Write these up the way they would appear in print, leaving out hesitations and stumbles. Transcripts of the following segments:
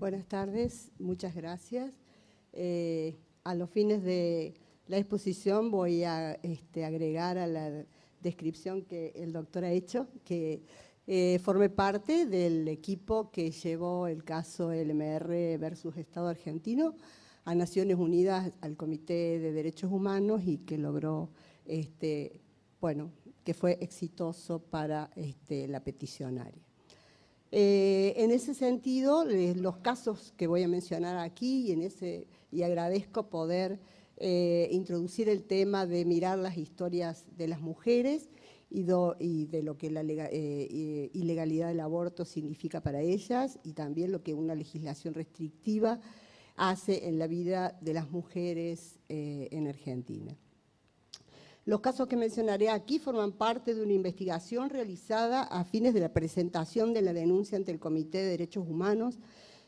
Buenas tardes, muchas gracias. A los fines de la exposición voy a agregar a la descripción que el doctor ha hecho, que formé parte del equipo que llevó el caso LMR versus Estado argentino a Naciones Unidas, al Comité de Derechos Humanos, y que logró, que fue exitoso para la peticionaria. En ese sentido, los casos que voy a mencionar aquí, y agradezco poder introducir el tema de mirar las historias de las mujeres y de lo que la ilegalidad del aborto significa para ellas, y también lo que una legislación restrictiva hace en la vida de las mujeres en Argentina. Los casos que mencionaré aquí forman parte de una investigación realizada a fines de la presentación de la denuncia ante el Comité de Derechos Humanos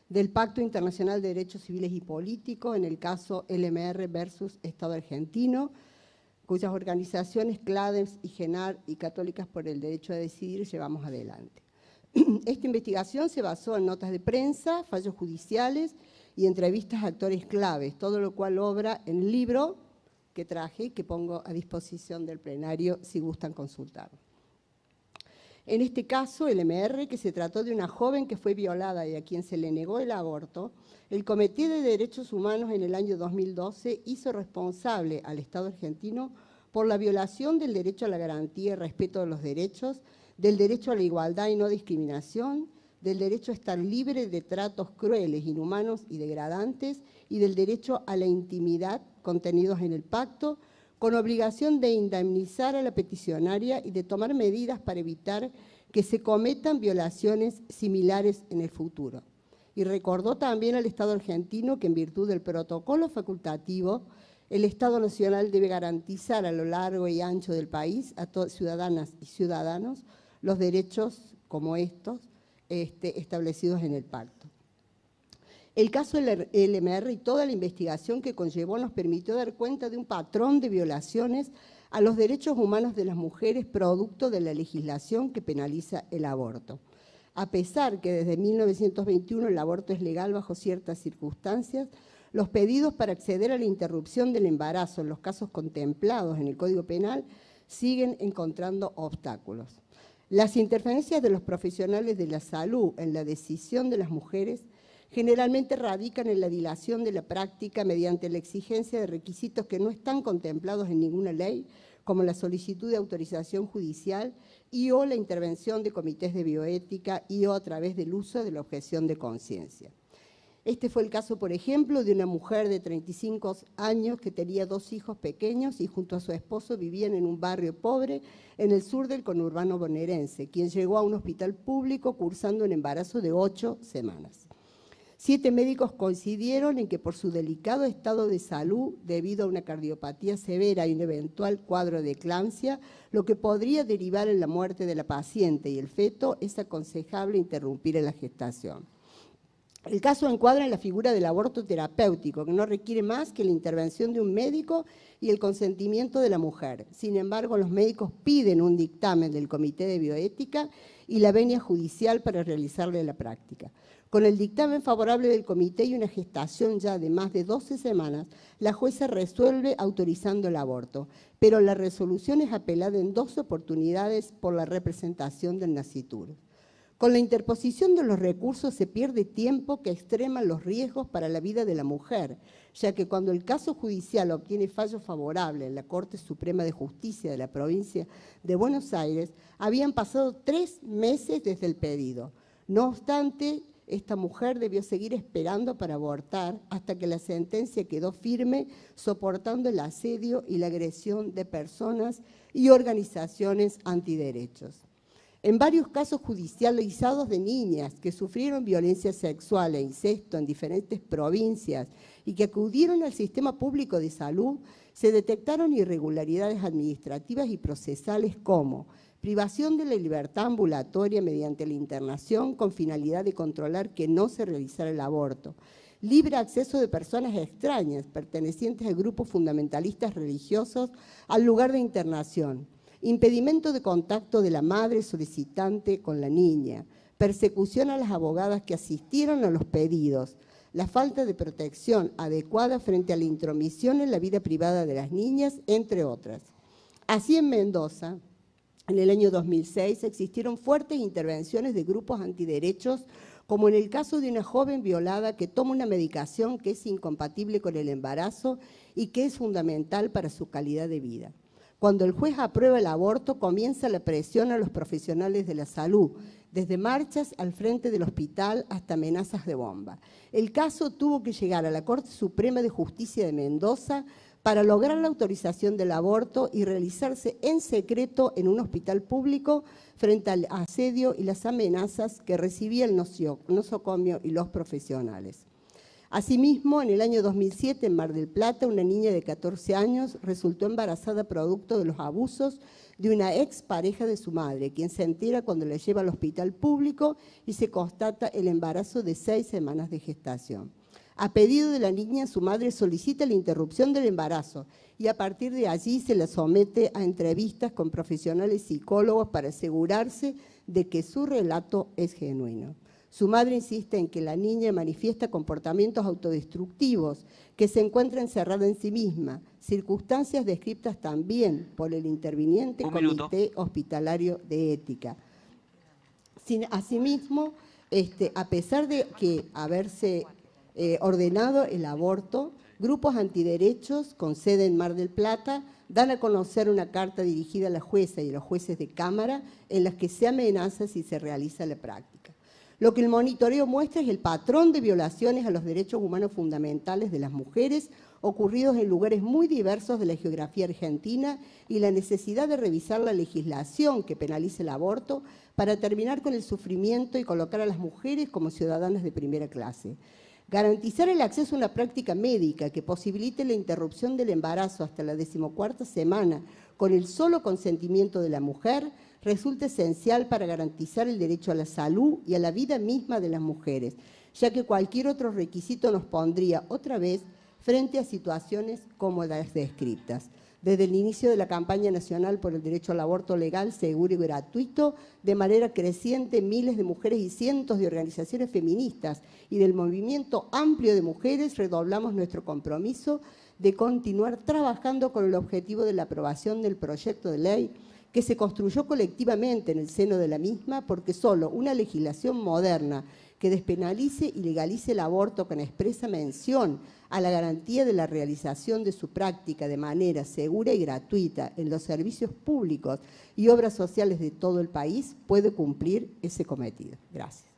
del Pacto Internacional de Derechos Civiles y Políticos en el caso LMR versus Estado argentino, cuyas organizaciones CLADEMS y GENAR y Católicas por el Derecho a Decidir llevamos adelante. Esta investigación se basó en notas de prensa, fallos judiciales y entrevistas a actores claves, todo lo cual obra en el libro que traje y que pongo a disposición del plenario si gustan consultarlo. En este caso, el LMR, que se trató de una joven que fue violada y a quien se le negó el aborto, el Comité de Derechos Humanos en el año 2012 hizo responsable al Estado argentino por la violación del derecho a la garantía y respeto de los derechos, del derecho a la igualdad y no discriminación, del derecho a estar libre de tratos crueles, inhumanos y degradantes, y del derecho a la intimidad contenidos en el pacto, con obligación de indemnizar a la peticionaria y de tomar medidas para evitar que se cometan violaciones similares en el futuro. Y recordó también al Estado argentino que en virtud del protocolo facultativo, el Estado Nacional debe garantizar a lo largo y ancho del país a todas ciudadanas y ciudadanos los derechos como estos establecidos en el pacto. El caso del LMR y toda la investigación que conllevó nos permitió dar cuenta de un patrón de violaciones a los derechos humanos de las mujeres producto de la legislación que penaliza el aborto. A pesar que desde 1921 el aborto es legal bajo ciertas circunstancias, los pedidos para acceder a la interrupción del embarazo en los casos contemplados en el Código Penal siguen encontrando obstáculos. Las interferencias de los profesionales de la salud en la decisión de las mujeres generalmente radican en la dilación de la práctica mediante la exigencia de requisitos que no están contemplados en ninguna ley, como la solicitud de autorización judicial y o la intervención de comités de bioética y o a través del uso de la objeción de conciencia. Este fue el caso, por ejemplo, de una mujer de 35 años que tenía 2 hijos pequeños y junto a su esposo vivían en un barrio pobre en el sur del conurbano bonaerense, quien llegó a un hospital público cursando un embarazo de 8 semanas. 7 médicos coincidieron en que por su delicado estado de salud, debido a una cardiopatía severa y un eventual cuadro de eclampsia, lo que podría derivar en la muerte de la paciente y el feto, es aconsejable interrumpir la gestación. El caso encuadra en la figura del aborto terapéutico, que no requiere más que la intervención de un médico y el consentimiento de la mujer. Sin embargo, los médicos piden un dictamen del Comité de Bioética y la venia judicial para realizarle la práctica. Con el dictamen favorable del comité y una gestación ya de más de 12 semanas, la jueza resuelve autorizando el aborto, pero la resolución es apelada en 2 oportunidades por la representación del nascituro. Con la interposición de los recursos se pierde tiempo que extrema los riesgos para la vida de la mujer, ya que cuando el caso judicial obtiene fallo favorable en la Corte Suprema de Justicia de la provincia de Buenos Aires, habían pasado 3 meses desde el pedido. No obstante, esta mujer debió seguir esperando para abortar hasta que la sentencia quedó firme, soportando el asedio y la agresión de personas y organizaciones antiderechos. En varios casos judicializados de niñas que sufrieron violencia sexual e incesto en diferentes provincias y que acudieron al sistema público de salud, se detectaron irregularidades administrativas y procesales como privación de la libertad ambulatoria mediante la internación con finalidad de controlar que no se realizara el aborto, libre acceso de personas extrañas pertenecientes a grupos fundamentalistas religiosos al lugar de internación, impedimento de contacto de la madre solicitante con la niña, persecución a las abogadas que asistieron a los pedidos, la falta de protección adecuada frente a la intromisión en la vida privada de las niñas, entre otras. Así en Mendoza, en el año 2006, existieron fuertes intervenciones de grupos antiderechos, como en el caso de una joven violada que toma una medicación que es incompatible con el embarazo y que es fundamental para su calidad de vida. Cuando el juez aprueba el aborto, comienza la presión a los profesionales de la salud, desde marchas al frente del hospital hasta amenazas de bomba. El caso tuvo que llegar a la Corte Suprema de Justicia de Mendoza para lograr la autorización del aborto y realizarse en secreto en un hospital público frente al asedio y las amenazas que recibía el nosocomio y los profesionales. Asimismo, en el año 2007, en Mar del Plata, una niña de 14 años resultó embarazada producto de los abusos de una expareja de su madre, quien se entera cuando la lleva al hospital público y se constata el embarazo de 6 semanas de gestación. A pedido de la niña, su madre solicita la interrupción del embarazo y a partir de allí se la somete a entrevistas con profesionales psicólogos para asegurarse de que su relato es genuino. Su madre insiste en que la niña manifiesta comportamientos autodestructivos, que se encuentra encerrada en sí misma, circunstancias descritas también por el interviniente Comité Hospitalario de Ética. Asimismo, a pesar de que haberse ordenado el aborto, grupos antiderechos con sede en Mar del Plata dan a conocer una carta dirigida a la jueza y a los jueces de Cámara en las que se amenaza si se realiza la práctica. Lo que el monitoreo muestra es el patrón de violaciones a los derechos humanos fundamentales de las mujeres ocurridos en lugares muy diversos de la geografía argentina y la necesidad de revisar la legislación que penaliza el aborto para terminar con el sufrimiento y colocar a las mujeres como ciudadanas de primera clase. Garantizar el acceso a una práctica médica que posibilite la interrupción del embarazo hasta la 14ª semana con el solo consentimiento de la mujer resulta esencial para garantizar el derecho a la salud y a la vida misma de las mujeres, ya que cualquier otro requisito nos pondría otra vez frente a situaciones como las descritas. Desde el inicio de la campaña nacional por el derecho al aborto legal, seguro y gratuito, de manera creciente, miles de mujeres y cientos de organizaciones feministas y del movimiento amplio de mujeres redoblamos nuestro compromiso de continuar trabajando con el objetivo de la aprobación del proyecto de ley que se construyó colectivamente en el seno de la misma, porque solo una legislación moderna que despenalice y legalice el aborto con expresa mención a la garantía de la realización de su práctica de manera segura y gratuita en los servicios públicos y obras sociales de todo el país puede cumplir ese cometido. Gracias.